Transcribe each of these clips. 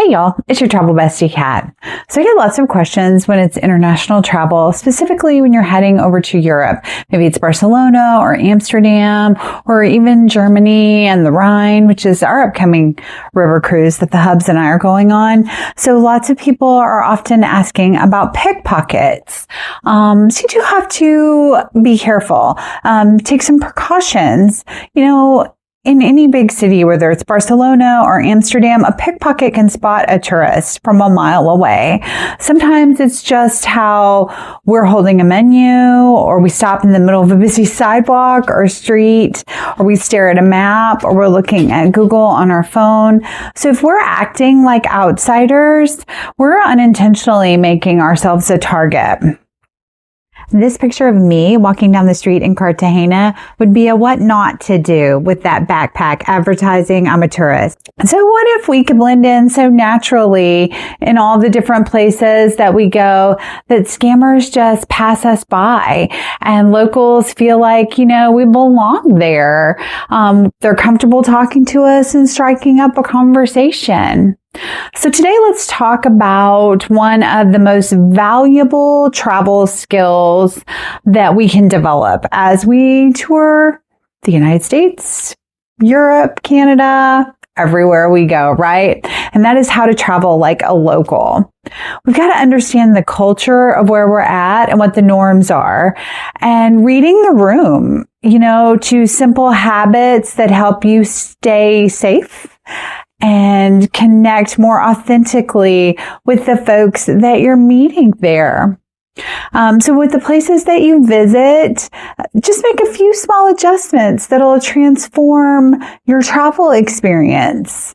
Hey y'all, it's your travel bestie Kat. So I get lots of questions when it's international travel, specifically when you're heading over to Europe. Maybe it's Barcelona or Amsterdam or even Germany and the Rhine, which is our upcoming river cruise that the hubs and I are going on. So lots of people are often asking about pickpockets. So you do have to be careful, take some precautions. In any big city, whether it's Barcelona or Amsterdam, a pickpocket can spot a tourist from a mile away. Sometimes it's just how we're holding a menu, or we stop in the middle of a busy sidewalk or street, or we stare at a map, or we're looking at Google on our phone. So if we're acting like outsiders, we're unintentionally making ourselves a target. This picture of me walking down the street in Cartagena would be a what not to do with that backpack advertising I'm a tourist. So what if we could blend in so naturally in all the different places that we go that scammers just pass us by and locals feel like, we belong there. They're comfortable talking to us and striking up a conversation. So today let's talk about one of the most valuable travel skills that we can develop as we tour the United States, Europe, Canada, everywhere we go, right? And that is how to travel like a local. We've got to understand the culture of where we're at and what the norms are, and reading the room, to simple habits that help you stay safe and connect more authentically with the folks that you're meeting there. So with the places that you visit, just make a few small adjustments that'll transform your travel experience.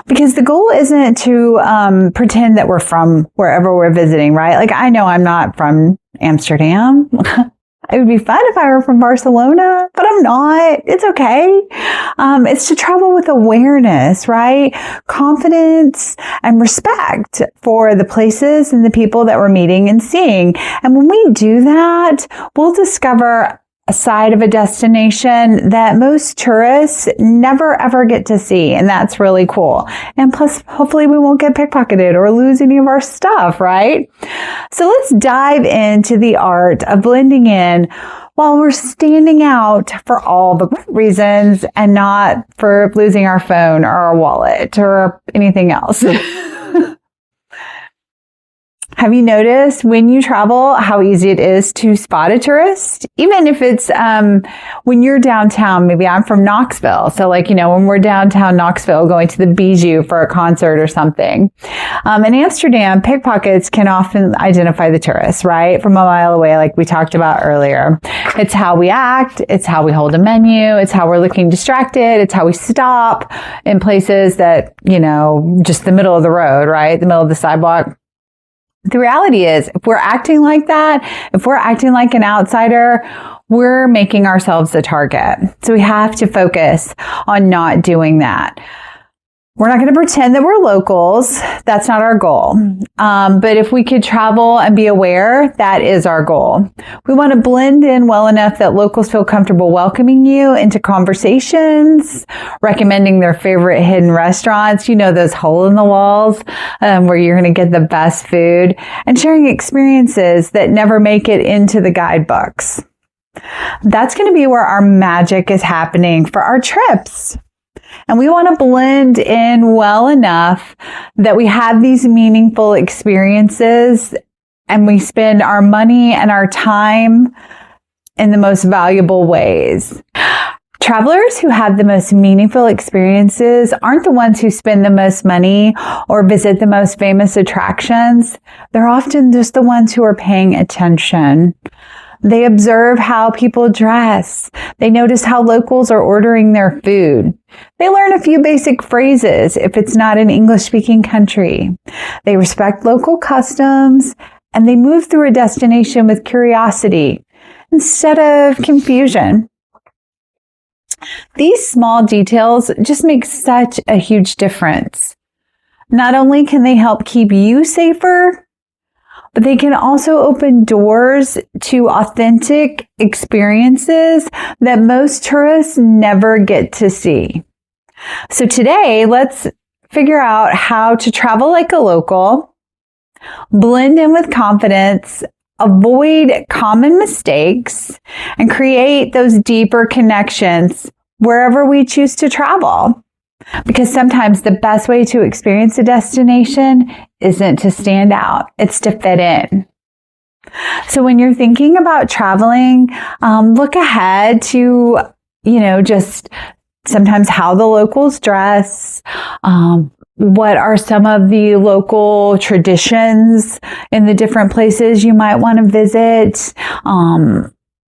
Because the goal isn't to pretend that we're from wherever we're visiting, right? Like, I know I'm not from Amsterdam. It would be fun if I were from Barcelona, but I'm not. It's okay. It's to travel with awareness, right? Confidence and respect for the places and the people that we're meeting and seeing. And when we do that, we'll discover a side of a destination that most tourists never ever get to see. And that's really cool. And plus, hopefully we won't get pickpocketed or lose any of our stuff, right? So let's dive into the art of blending in while we're standing out for all the right reasons and not for losing our phone or our wallet or anything else. Have you noticed when you travel how easy it is to spot a tourist? Even if it's when you're downtown, maybe I'm from Knoxville. So when we're downtown Knoxville going to the Bijou for a concert or something. In Amsterdam, pickpockets can often identify the tourists, right? From a mile away, like we talked about earlier. It's how we act. It's how we hold a menu. It's how we're looking distracted. It's how we stop in places that, just the middle of the road, right? The middle of the sidewalk. The reality is, if we're acting like that, if we're acting like an outsider, we're making ourselves a target. So we have to focus on not doing that. We're not going to pretend that we're locals. That's not our goal. But if we could travel and be aware, that is our goal. We want to blend in well enough that locals feel comfortable welcoming you into conversations, recommending their favorite hidden restaurants, those hole in the walls where you're going to get the best food, and sharing experiences that never make it into the guidebooks. That's going to be where our magic is happening for our trips. And we want to blend in well enough that we have these meaningful experiences and we spend our money and our time in the most valuable ways. Travelers who have the most meaningful experiences aren't the ones who spend the most money or visit the most famous attractions. They're often just the ones who are paying attention. They observe how people dress. They notice how locals are ordering their food. They learn a few basic phrases if it's not an English-speaking country. They respect local customs, and they move through a destination with curiosity instead of confusion. These small details just make such a huge difference. Not only can they help keep you safer, but they can also open doors to authentic experiences that most tourists never get to see. So today, let's figure out how to travel like a local, blend in with confidence, avoid common mistakes, and create those deeper connections wherever we choose to travel. Because sometimes the best way to experience a destination isn't to stand out, it's to fit in. So when you're thinking about traveling, look ahead to, just sometimes how the locals dress, what are some of the local traditions in the different places you might want to visit,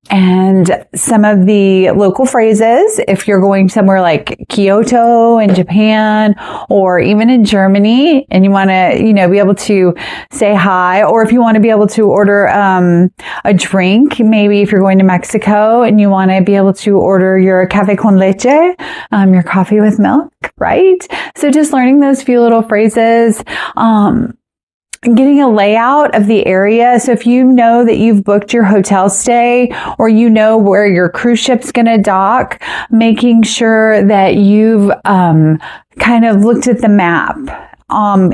and some of the local phrases if you're going somewhere like Kyoto in Japan or even in Germany and you want to, be able to say hi, or if you want to be able to order a drink, maybe if you're going to Mexico and you want to be able to order your café con leche, your coffee with milk, right? So just learning those few little phrases, getting a layout of the area. So if you know that you've booked your hotel stay or you know where your cruise ship's going to dock, making sure that you've kind of looked at the map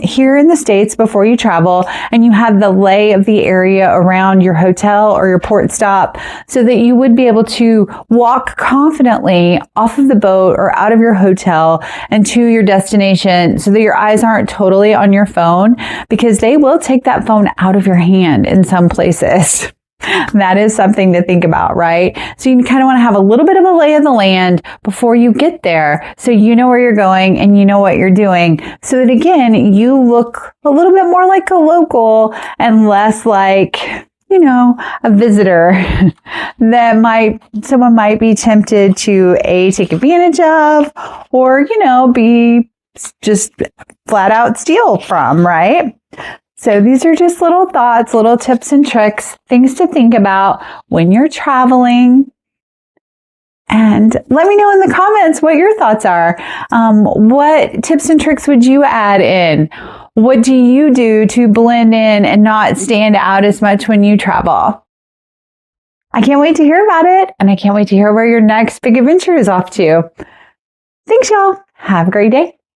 here in the States before you travel, and you have the lay of the area around your hotel or your port stop so that you would be able to walk confidently off of the boat or out of your hotel and to your destination so that your eyes aren't totally on your phone, because they will take that phone out of your hand in some places. That is something to think about, right? So you kind of want to have a little bit of a lay of the land before you get there so you know where you're going and you know what you're doing, so that again, you look a little bit more like a local and less like, a visitor that someone might be tempted to take advantage of or, be just flat out steal from, right? So these are just little thoughts, little tips and tricks, things to think about when you're traveling. And let me know in the comments what your thoughts are. What tips and tricks would you add in? What do you do to blend in and not stand out as much when you travel? I can't wait to hear about it, and I can't wait to hear where your next big adventure is off to. Thanks, y'all. Have a great day.